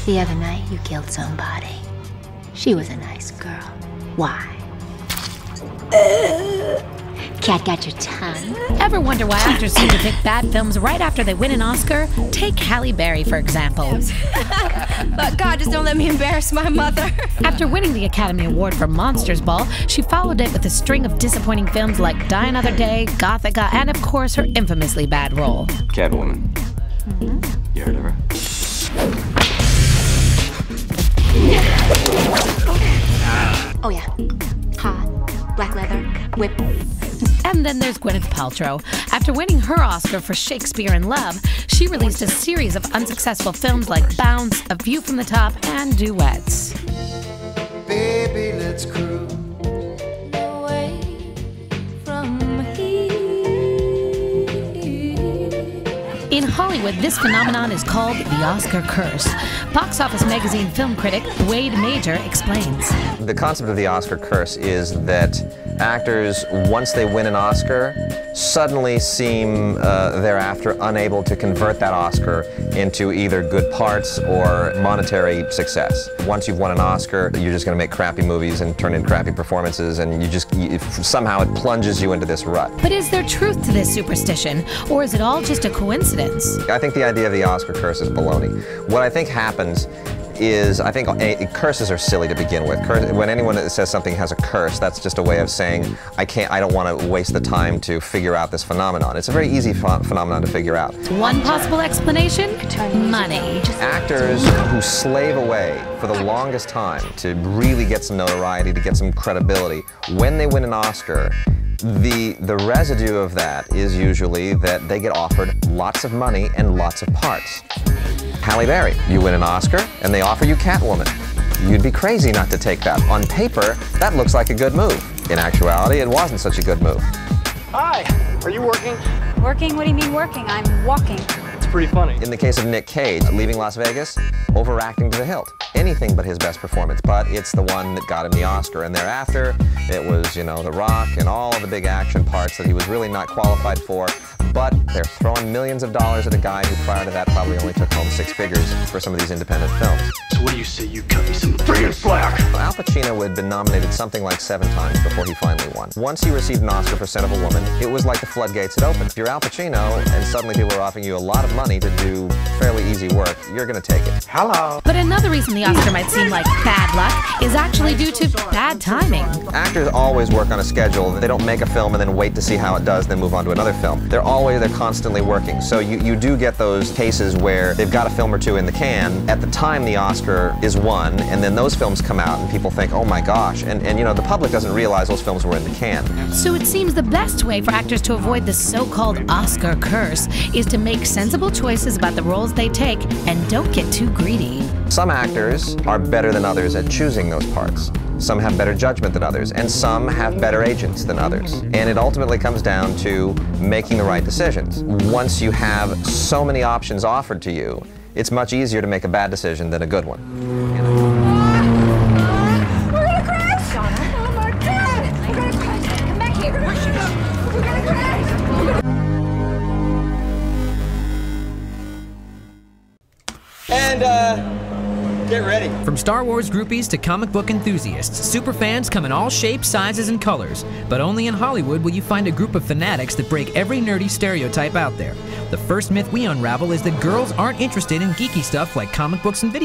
The other night, you killed somebody. She was a nice girl. Why? Cat got your tongue. Ever wonder why actors seem to pick bad films right after they win an Oscar? Take Halle Berry, for example. But God, just don't let me embarrass my mother. After winning the Academy Award for Monsters Ball, she followed it with a string of disappointing films like Die Another Day, Gothika, and of course her infamously bad role. Catwoman. You heard of her? Oh yeah. Hot. Black leather. Whip. And then there's Gwyneth Paltrow. After winning her Oscar for Shakespeare in Love, she released a series of unsuccessful films like Bounce, A View from the Top, and Duets. Baby, let's cruise away from here. In Hollywood, this phenomenon is called the Oscar curse. Box Office Magazine film critic Wade Major explains. The concept of the Oscar curse is that actors, once they win an Oscar, suddenly seem thereafter unable to convert that Oscar into either good parts or monetary success. Once you've won an Oscar, you're just going to make crappy movies and turn in crappy performances, and somehow it plunges you into this rut. But is there truth to this superstition, or is it all just a coincidence? I think the idea of the Oscar curse is baloney. What I think happens is, I think curses are silly to begin with. When anyone says something has a curse, that's just a way of saying, I don't want to waste the time to figure out this phenomenon. It's a very easy phenomenon to figure out. One possible explanation? Money. Actors who slave away for the longest time to really get some notoriety, to get some credibility, when they win an Oscar, the residue of that is usually that they get offered lots of money and lots of parts. Halle Berry, you win an Oscar and they offer you Catwoman. You'd be crazy not to take that. On paper, that looks like a good move. In actuality, it wasn't such a good move. Hi, are you working? Working? What do you mean working? I'm walking. It's pretty funny. In the case of Nick Cage, leaving Las Vegas, overacting to the hilt. Anything but his best performance, but it's the one that got him the Oscar. And thereafter, it was, you know, The Rock and all of the big action parts that he was really not qualified for. But they're throwing millions of dollars at a guy who prior to that probably only took home 6 figures for some of these independent films. So what do you say you cut me some friggin' slack? Al Pacino had been nominated something like 7 times before he finally won. Once he received an Oscar for Scent of a Woman, it was like the floodgates had opened. If you're Al Pacino and suddenly people are offering you a lot of money to do fairly easy work, you're going to take it. Hello. But another reason the Oscar might seem like bad luck is actually due to bad timing. Actors always work on a schedule. They don't make a film and then wait to see how it does, then move on to another film. They're constantly working. So you do get those cases where they've got a film or 2 in the can at the time the Oscar is won, and then those films come out and people think, oh my gosh, and you know, the public doesn't realize those films were in the can. So it seems the best way for actors to avoid the so-called Oscar curse is to make sensible choices about the roles they take and don't get too greedy. Some actors are better than others at choosing those parts. Some have better judgment than others, and some have better agents than others. And it ultimately comes down to making the right decisions. Once you have so many options offered to you, it's much easier to make a bad decision than a good one. We're gonna crash! Oh my God! We're gonna crash! Come back here! Where'd she go? We're gonna crash! And, get ready. From Star Wars groupies to comic book enthusiasts, superfans come in all shapes, sizes, and colors. But only in Hollywood will you find a group of fanatics that break every nerdy stereotype out there. The first myth we unravel is that girls aren't interested in geeky stuff like comic books and video